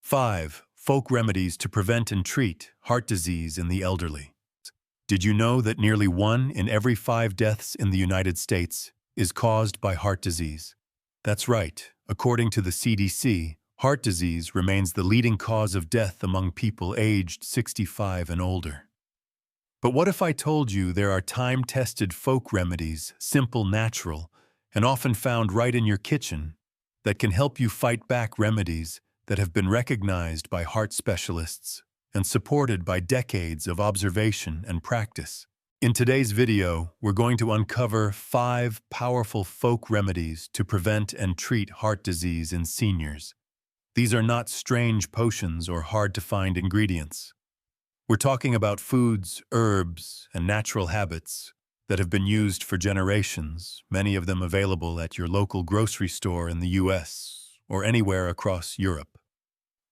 5. Folk remedies to prevent and treat heart disease in the elderly. Did you know that nearly 1 in every 5 deaths in the United States is caused by heart disease? That's right. According to the CDC, heart disease remains the leading cause of death among people aged 65 and older. But what if I told you there are time-tested folk remedies, simple, natural, and often found right in your kitchen, that can help you fight back remedies that have been recognized by heart specialists and supported by decades of observation and practice? In today's video, we're going to uncover 5 powerful folk remedies to prevent and treat heart disease in seniors. These are not strange potions or hard-to-find ingredients. We're talking about foods, herbs, and natural habits that have been used for generations, many of them available at your local grocery store in the US or anywhere across Europe.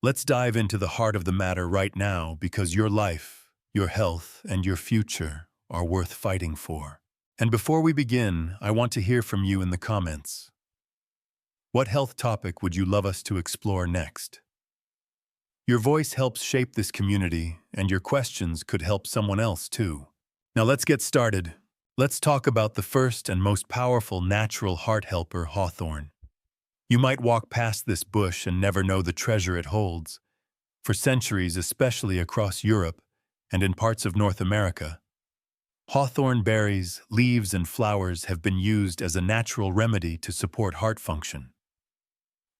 Let's dive into the heart of the matter right now, because your life, your health, and your future are worth fighting for. And before we begin, I want to hear from you in the comments. What health topic would you love us to explore next? Your voice helps shape this community, and your questions could help someone else too. Now let's get started. Let's talk about the first and most powerful natural heart helper, hawthorn. You might walk past this bush and never know the treasure it holds. For centuries, especially across Europe and in parts of North America, hawthorn berries, leaves, and flowers have been used as a natural remedy to support heart function.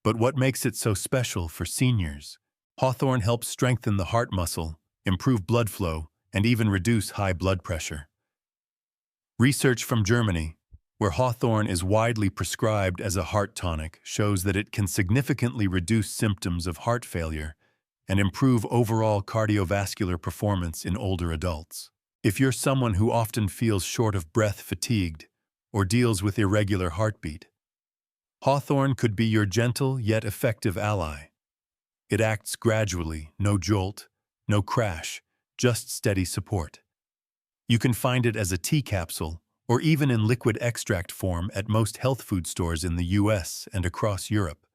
But what makes it so special for seniors? Hawthorn helps strengthen the heart muscle, improve blood flow, and even reduce high blood pressure. Research from Germany, where hawthorn is widely prescribed as a heart tonic, shows that it can significantly reduce symptoms of heart failure and improve overall cardiovascular performance in older adults. If you're someone who often feels short of breath, fatigued, or deals with irregular heartbeat, hawthorn could be your gentle yet effective ally. It acts gradually, no jolt, no crash, just steady support. You can find it as a tea capsule or even in liquid extract form at most health food stores in the US and across Europe.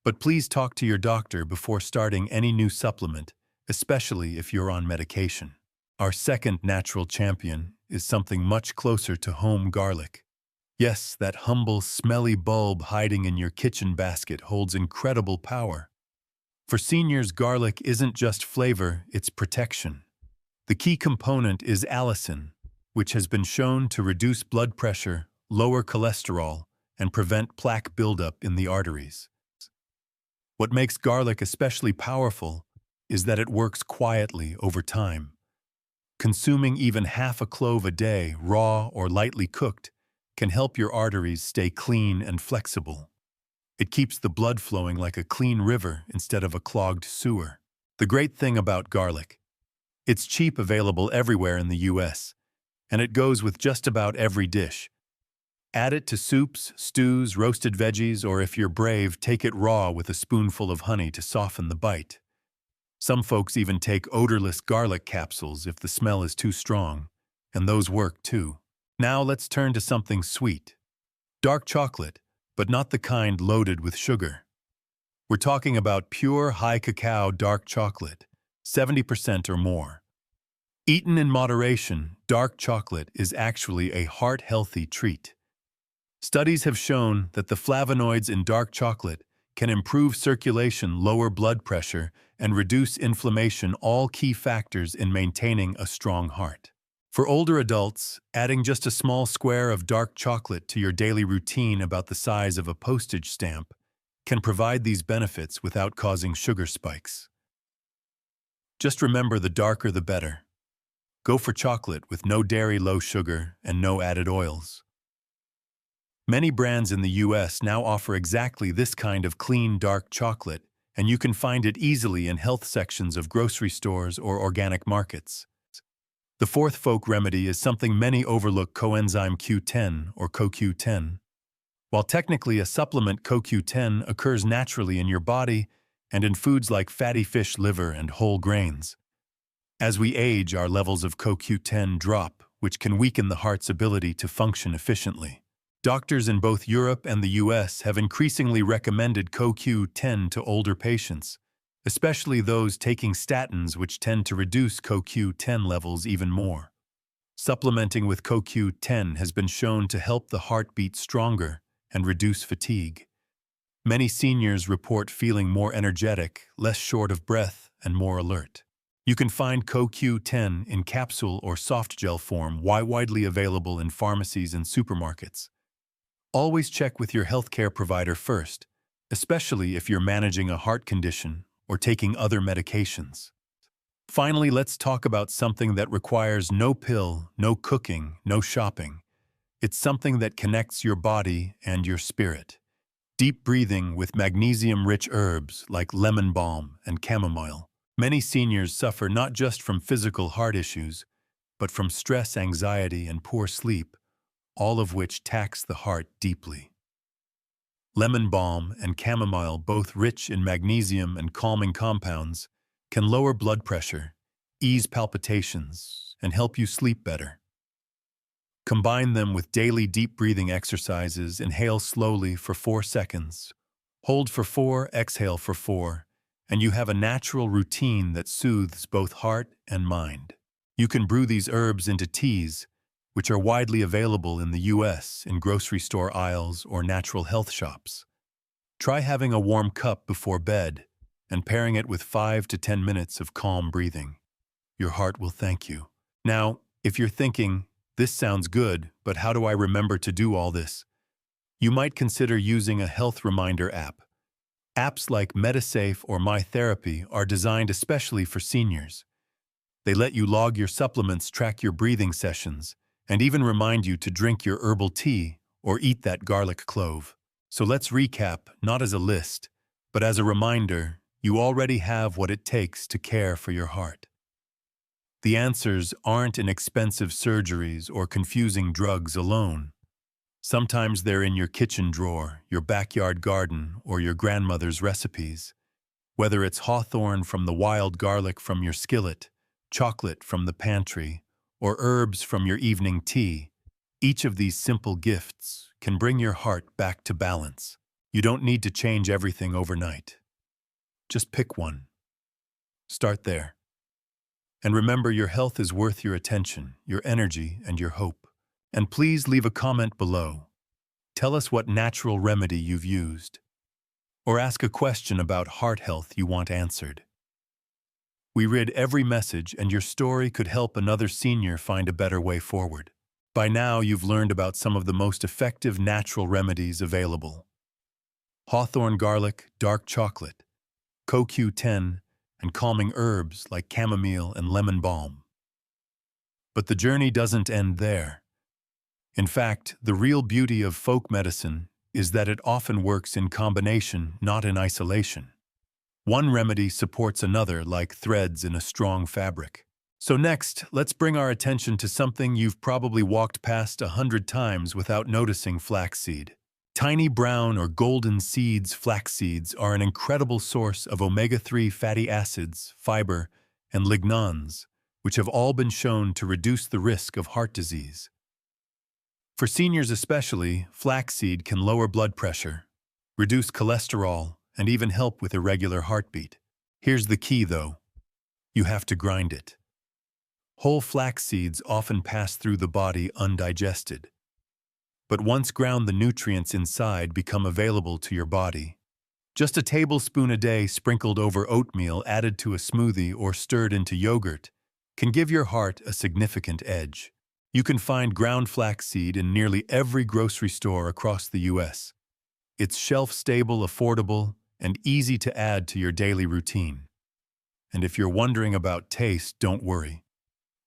But please talk to your doctor before starting any new supplement, especially if you're on medication. Our second natural champion is something much closer to home: garlic. Yes, that humble, smelly bulb hiding in your kitchen basket holds incredible power. For seniors, garlic isn't just flavor, it's protection. The key component is allicin, which has been shown to reduce blood pressure, lower cholesterol, and prevent plaque buildup in the arteries. What makes garlic especially powerful is that it works quietly over time. Consuming even half a clove a day, raw or lightly cooked, can help your arteries stay clean and flexible. It keeps the blood flowing like a clean river instead of a clogged sewer. The great thing about garlic: it's cheap, available everywhere in the US, and it goes with just about every dish. Add it to soups, stews, roasted veggies, or if you're brave, take it raw with a spoonful of honey to soften the bite. Some folks even take odorless garlic capsules if the smell is too strong, and those work too. Now let's turn to something sweet. Dark chocolate, but not the kind loaded with sugar. We're talking about pure high cacao dark chocolate, 70% or more. Eaten in moderation, dark chocolate is actually a heart-healthy treat. Studies have shown that the flavonoids in dark chocolate can improve circulation, lower blood pressure, and reduce inflammation, all key factors in maintaining a strong heart. For older adults, adding just a small square of dark chocolate to your daily routine, about the size of a postage stamp, can provide these benefits without causing sugar spikes. Just remember, the darker the better. Go for chocolate with no dairy, low sugar, and no added oils. Many brands in the US now offer exactly this kind of clean dark chocolate, and you can find it easily in health sections of grocery stores or organic markets. The fourth folk remedy is something many overlook: coenzyme Q10 or CoQ10. While technically a supplement, CoQ10 occurs naturally in your body and in foods like fatty fish, liver, and whole grains. As we age, our levels of CoQ10 drop, which can weaken the heart's ability to function efficiently. Doctors in both Europe and the US have increasingly recommended CoQ10 to older patients, especially those taking statins, which tend to reduce CoQ10 levels even more. Supplementing with CoQ10 has been shown to help the heart beat stronger and reduce fatigue. Many seniors report feeling more energetic, less short of breath, and more alert. You can find CoQ10 in capsule or soft gel form, widely available in pharmacies and supermarkets. Always check with your healthcare provider first, especially if you're managing a heart condition or taking other medications. Finally, let's talk about something that requires no pill, no cooking, no shopping. It's something that connects your body and your spirit. Deep breathing with magnesium-rich herbs like lemon balm and chamomile. Many seniors suffer not just from physical heart issues, but from stress, anxiety, and poor sleep, all of which tax the heart deeply. Lemon balm and chamomile, both rich in magnesium and calming compounds, can lower blood pressure, ease palpitations, and help you sleep better. Combine them with daily deep breathing exercises. Inhale slowly for 4 seconds. Hold for 4, exhale for 4, and you have a natural routine that soothes both heart and mind. You can brew these herbs into teas, which are widely available in the US in grocery store aisles or natural health shops. Try having a warm cup before bed and pairing it with 5 to 10 minutes of calm breathing. Your heart will thank you. Now, if you're thinking, this sounds good, but how do I remember to do all this? You might consider using a health reminder app. Apps like MediSafe or MyTherapy are designed especially for seniors. They let you log your supplements, track your breathing sessions, and even remind you to drink your herbal tea or eat that garlic clove. So let's recap, not as a list, but as a reminder, you already have what it takes to care for your heart. The answers aren't in expensive surgeries or confusing drugs alone. Sometimes they're in your kitchen drawer, your backyard garden, or your grandmother's recipes. Whether it's hawthorn from the wild garlic from your skillet, chocolate from the pantry, or herbs from your evening tea, each of these simple gifts can bring your heart back to balance. You don't need to change everything overnight. Just pick one. Start there. And remember, your health is worth your attention, your energy, and your hope. And please leave a comment below. Tell us what natural remedy you've used, or ask a question about heart health you want answered. We read every message, and your story could help another senior find a better way forward. By now, you've learned about some of the most effective natural remedies available. Hawthorn garlic, dark chocolate, CoQ10, and calming herbs like chamomile and lemon balm. But the journey doesn't end there. In fact, the real beauty of folk medicine is that it often works in combination, not in isolation. One remedy supports another like threads in a strong fabric. So next, let's bring our attention to something you've probably walked past 100 times without noticing: flaxseed. Tiny brown or golden seeds, flax seeds, are an incredible source of omega-3 fatty acids, fiber, and lignans, which have all been shown to reduce the risk of heart disease. For seniors especially, flaxseed can lower blood pressure, reduce cholesterol, and even help with irregular heartbeat. Here's the key, though. You have to grind it. Whole flax seeds often pass through the body undigested. But once ground, the nutrients inside become available to your body. Just a tablespoon a day sprinkled over oatmeal, added to a smoothie, or stirred into yogurt can give your heart a significant edge. You can find ground flaxseed in nearly every grocery store across the US. It's shelf-stable, affordable, and easy to add to your daily routine. And if you're wondering about taste, don't worry.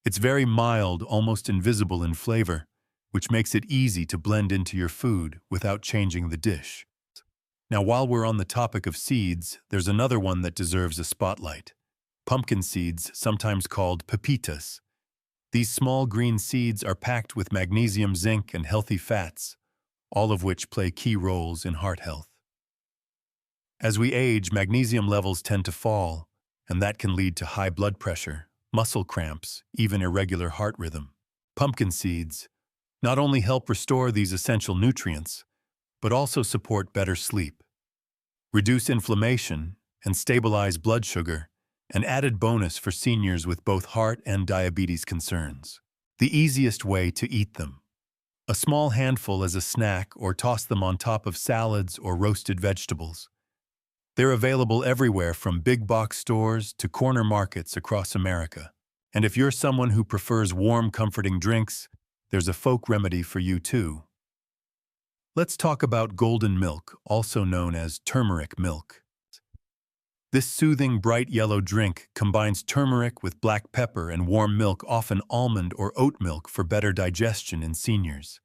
It's very mild, almost invisible in flavor, which makes it easy to blend into your food without changing the dish. Now, while we're on the topic of seeds, there's another one that deserves a spotlight. Pumpkin seeds, sometimes called pepitas. These small green seeds are packed with magnesium, zinc, and healthy fats, all of which play key roles in heart health. As we age, magnesium levels tend to fall, and that can lead to high blood pressure, muscle cramps, even irregular heart rhythm. Pumpkin seeds not only help restore these essential nutrients, but also support better sleep, reduce inflammation, and stabilize blood sugar, an added bonus for seniors with both heart and diabetes concerns. The easiest way to eat them. A small handful as a snack or toss them on top of salads or roasted vegetables. They're available everywhere from big box stores to corner markets across America. And if you're someone who prefers warm, comforting drinks, there's a folk remedy for you too. Let's talk about golden milk, also known as turmeric milk. This soothing, bright yellow drink combines turmeric with black pepper and warm milk, often almond or oat milk, for better digestion in seniors.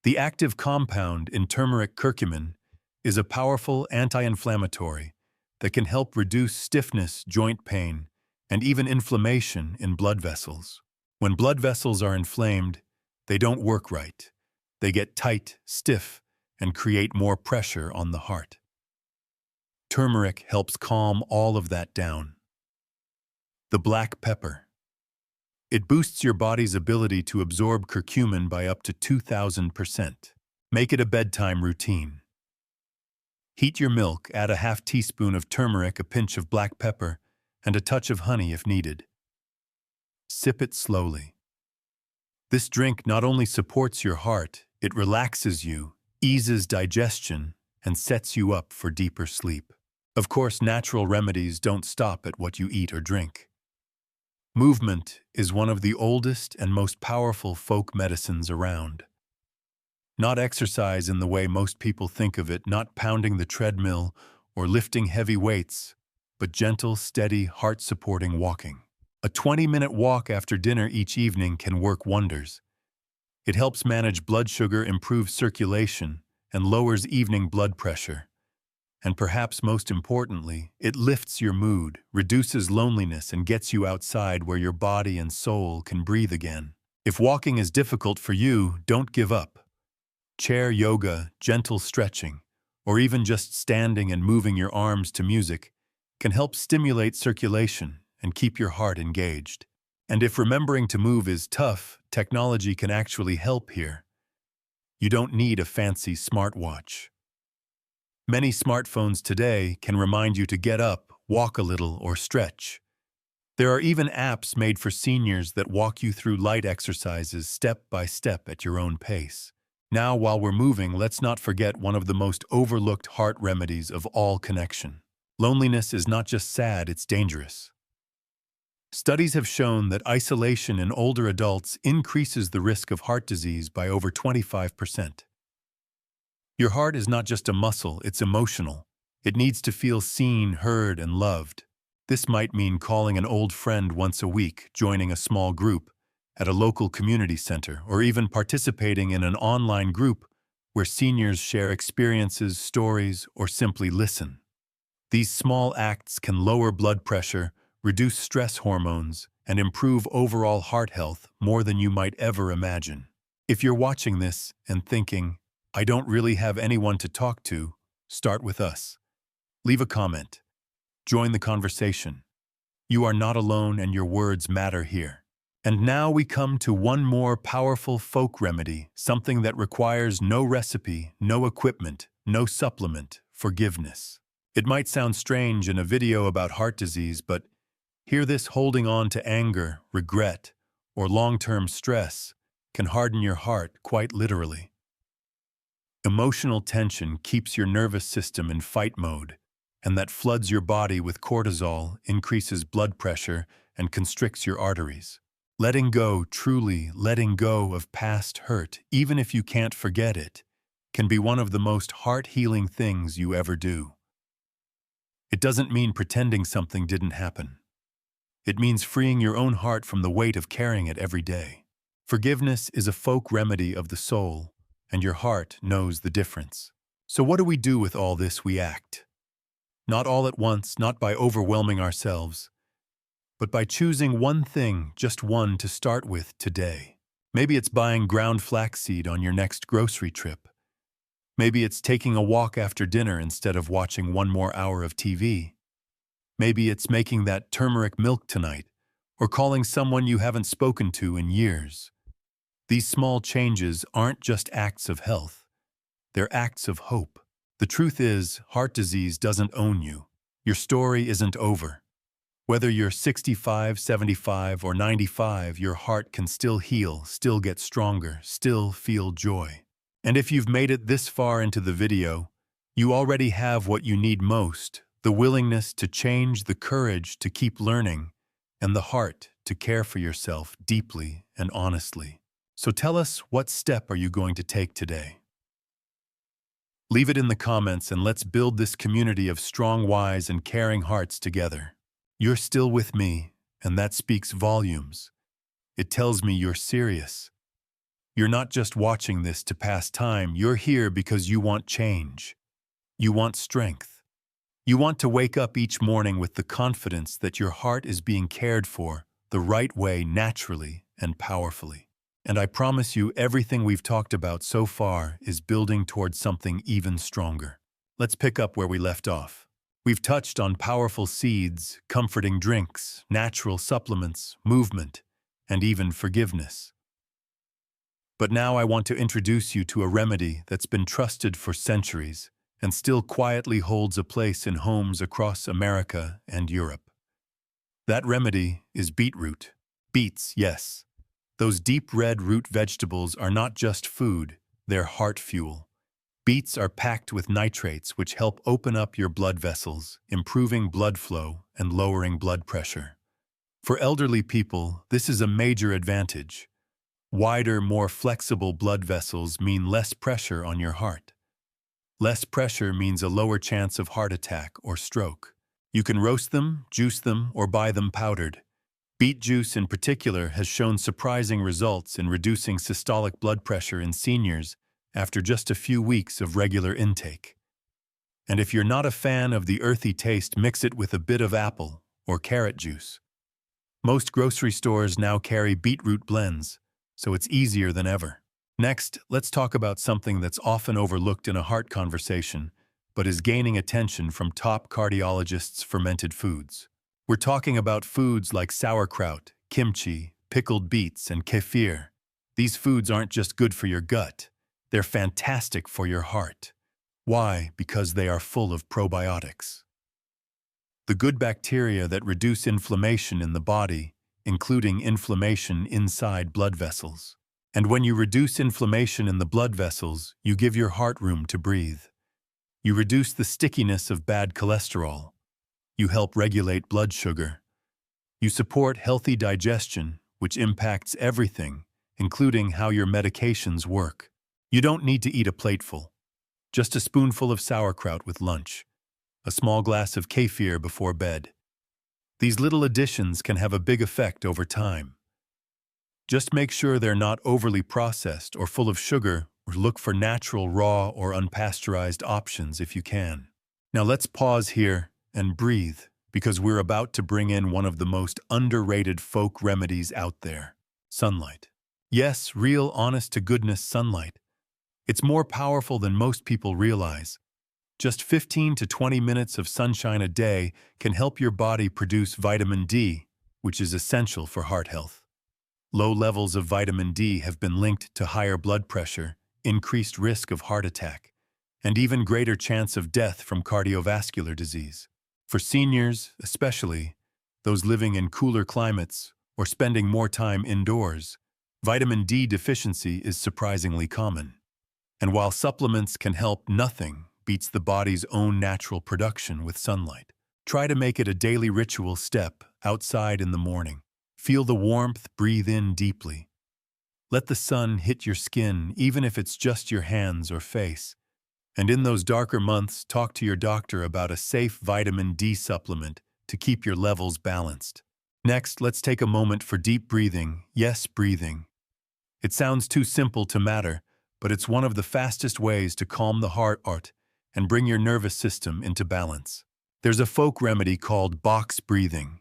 The active compound in turmeric curcumin is a powerful anti-inflammatory that can help reduce stiffness, joint pain, and even inflammation in blood vessels. When blood vessels are inflamed, they don't work right. They get tight, stiff, and create more pressure on the heart. Turmeric helps calm all of that down. The black pepper. It boosts your body's ability to absorb curcumin by up to 2,000%. Make it a bedtime routine. Heat your milk, add a half teaspoon of turmeric, a pinch of black pepper, and a touch of honey if needed. Sip it slowly. This drink not only supports your heart, it relaxes you, eases digestion, and sets you up for deeper sleep. Of course, natural remedies don't stop at what you eat or drink. Movement is one of the oldest and most powerful folk medicines around. Not exercise in the way most people think of it, not pounding the treadmill or lifting heavy weights, but gentle, steady, heart-supporting walking. A 20-minute walk after dinner each evening can work wonders. It helps manage blood sugar, improves circulation, and lowers evening blood pressure. And perhaps most importantly, it lifts your mood, reduces loneliness, and gets you outside where your body and soul can breathe again. If walking is difficult for you, don't give up. Chair yoga, gentle stretching, or even just standing and moving your arms to music can help stimulate circulation and keep your heart engaged. And if remembering to move is tough, technology can actually help here. You don't need a fancy smartwatch. Many smartphones today can remind you to get up, walk a little, or stretch. There are even apps made for seniors that walk you through light exercises step by step at your own pace. Now, while we're moving, let's not forget one of the most overlooked heart remedies of all: connection. Loneliness is not just sad, it's dangerous. Studies have shown that isolation in older adults increases the risk of heart disease by over 25%. Your heart is not just a muscle, it's emotional. It needs to feel seen, heard, and loved. This might mean calling an old friend once a week, joining a small group at a local community center, or even participating in an online group where seniors share experiences, stories, or simply listen. These small acts can lower blood pressure, reduce stress hormones, and improve overall heart health more than you might ever imagine. If you're watching this and thinking, "I don't really have anyone to talk to," start with us. Leave a comment. Join the conversation. You are not alone, and your words matter here. And now we come to one more powerful folk remedy, something that requires no recipe, no equipment, no supplement: forgiveness. It might sound strange in a video about heart disease, but hear this: holding on to anger, regret, or long-term stress can harden your heart, quite literally. Emotional tension keeps your nervous system in fight mode, and that floods your body with cortisol, increases blood pressure, and constricts your arteries. Letting go, truly letting go of past hurt, even if you can't forget it, can be one of the most heart-healing things you ever do. It doesn't mean pretending something didn't happen. It means freeing your own heart from the weight of carrying it every day. Forgiveness is a folk remedy of the soul, and your heart knows the difference. So what do we do with all this? We act. Not all at once, not by overwhelming ourselves, but by choosing one thing, just one, to start with today. Maybe it's buying ground flaxseed on your next grocery trip. Maybe it's taking a walk after dinner instead of watching one more hour of TV. Maybe it's making that turmeric milk tonight, or calling someone you haven't spoken to in years. These small changes aren't just acts of health. They're acts of hope. The truth is, heart disease doesn't own you. Your story isn't over. Whether you're 65, 75, or 95, your heart can still heal, still get stronger, still feel joy. And if you've made it this far into the video, you already have what you need most: the willingness to change, the courage to keep learning, and the heart to care for yourself deeply and honestly. So tell us, what step are you going to take today? Leave it in the comments and let's build this community of strong, wise, and caring hearts together. You're still with me, and that speaks volumes. It tells me you're serious. You're not just watching this to pass time, you're here because you want change. You want strength. You want to wake up each morning with the confidence that your heart is being cared for the right way, naturally and powerfully. And I promise you, everything we've talked about so far is building towards something even stronger. Let's pick up where we left off. We've touched on powerful seeds, comforting drinks, natural supplements, movement, and even forgiveness. But now I want to introduce you to a remedy that's been trusted for centuries and still quietly holds a place in homes across America and Europe. That remedy is beetroot. Beets, yes. Those deep red root vegetables are not just food, they're heart fuel. Beets are packed with nitrates which help open up your blood vessels, improving blood flow and lowering blood pressure. For elderly people, this is a major advantage. Wider, more flexible blood vessels mean less pressure on your heart. Less pressure means a lower chance of heart attack or stroke. You can roast them, juice them, or buy them powdered. Beet juice in particular has shown surprising results in reducing systolic blood pressure in seniors after just a few weeks of regular intake. And if you're not a fan of the earthy taste, mix it with a bit of apple or carrot juice. Most grocery stores now carry beetroot blends, so it's easier than ever. Next, let's talk about something that's often overlooked in a heart conversation, but is gaining attention from top cardiologists: fermented foods. We're talking about foods like sauerkraut, kimchi, pickled beets, and kefir. These foods aren't just good for your gut, they're fantastic for your heart. Why? Because they are full of probiotics. The good bacteria that reduce inflammation in the body, including inflammation inside blood vessels. And when you reduce inflammation in the blood vessels, you give your heart room to breathe. You reduce the stickiness of bad cholesterol. You help regulate blood sugar. You support healthy digestion, which impacts everything, including how your medications work. You don't need to eat a plateful. Just a spoonful of sauerkraut with lunch. A small glass of kefir before bed. These little additions can have a big effect over time. Just make sure they're not overly processed or full of sugar, or look for natural, raw, or unpasteurized options if you can. Now let's pause here and breathe, because we're about to bring in one of the most underrated folk remedies out there: sunlight. Yes, real, honest-to-goodness sunlight. It's more powerful than most people realize. Just 15 to 20 minutes of sunshine a day can help your body produce vitamin D, which is essential for heart health. Low levels of vitamin D have been linked to higher blood pressure, increased risk of heart attack, and even greater chance of death from cardiovascular disease. For seniors, especially, those living in cooler climates or spending more time indoors, vitamin D deficiency is surprisingly common. And while supplements can help, nothing beats the body's own natural production with sunlight. Try to make it a daily ritual: step outside in the morning. Feel the warmth, breathe in deeply. Let the sun hit your skin, even if it's just your hands or face. And in those darker months, talk to your doctor about a safe vitamin D supplement to keep your levels balanced. Next, let's take a moment for deep breathing. Yes, breathing. It sounds too simple to matter, but it's one of the fastest ways to calm the heart and bring your nervous system into balance. There's a folk remedy called box breathing.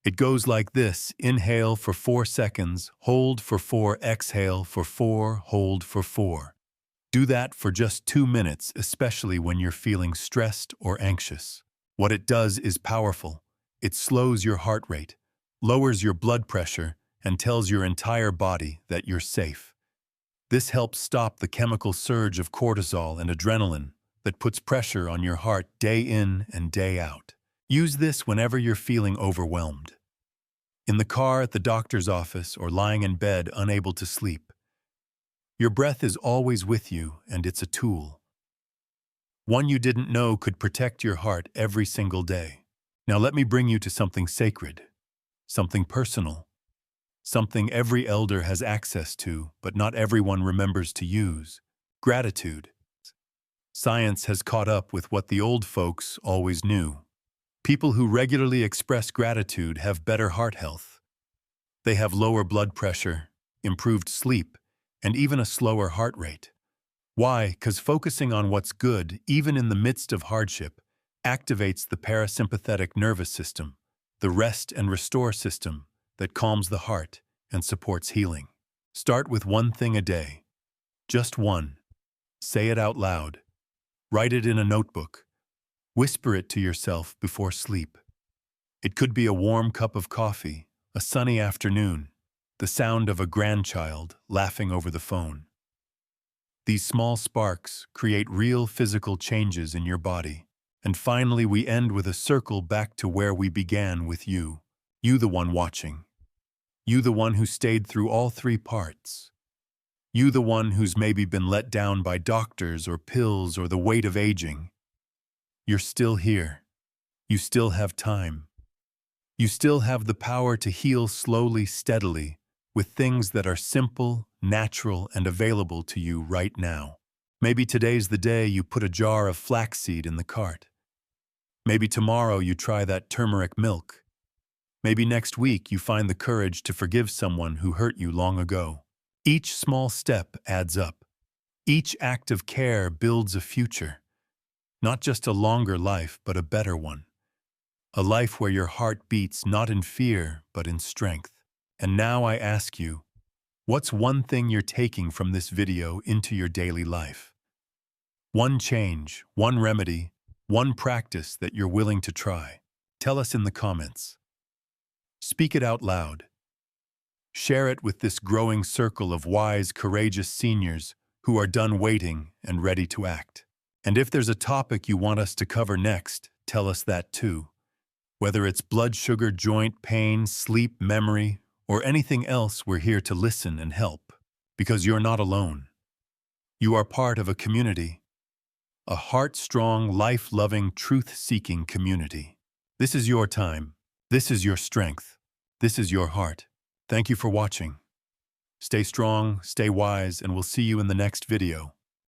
It goes like this: inhale for 4 seconds, hold for 4, exhale for 4, hold for 4. Do that for just 2 minutes, especially when you're feeling stressed or anxious. What it does is powerful. It slows your heart rate, lowers your blood pressure, and tells your entire body that you're safe. This helps stop the chemical surge of cortisol and adrenaline that puts pressure on your heart day in and day out. Use this whenever you're feeling overwhelmed. In the car, at the doctor's office, or lying in bed unable to sleep. Your breath is always with you, and it's a tool. One you didn't know could protect your heart every single day. Now let me bring you to something sacred, something personal, something every elder has access to, but not everyone remembers to use: gratitude. Science has caught up with what the old folks always knew. People who regularly express gratitude have better heart health. They have lower blood pressure, improved sleep, and even a slower heart rate. Why? Because focusing on what's good, even in the midst of hardship, activates the parasympathetic nervous system, the rest and restore system that calms the heart and supports healing. Start with one thing a day. Just one. Say it out loud. Write it in a notebook. Whisper it to yourself before sleep. It could be a warm cup of coffee, a sunny afternoon, the sound of a grandchild laughing over the phone. These small sparks create real physical changes in your body. And finally, we end with a circle back to where we began with you. You, the one watching. You, the one who stayed through all three parts. You, the one who's maybe been let down by doctors or pills or the weight of aging. You're still here. You still have time. You still have the power to heal slowly, steadily, with things that are simple, natural, and available to you right now. Maybe today's the day you put a jar of flaxseed in the cart. Maybe tomorrow you try that turmeric milk. Maybe next week you find the courage to forgive someone who hurt you long ago. Each small step adds up. Each act of care builds a future. Not just a longer life, but a better one. A life where your heart beats not in fear, but in strength. And now I ask you, what's one thing you're taking from this video into your daily life? One change, one remedy, one practice that you're willing to try. Tell us in the comments. Speak it out loud. Share it with this growing circle of wise, courageous seniors who are done waiting and ready to act. And if there's a topic you want us to cover next, tell us that too. Whether it's blood sugar, joint pain, sleep, memory, or anything else, we're here to listen and help. Because you're not alone. You are part of a community. A heart-strong, life-loving, truth-seeking community. This is your time. This is your strength. This is your heart. Thank you for watching. Stay strong, stay wise, and we'll see you in the next video.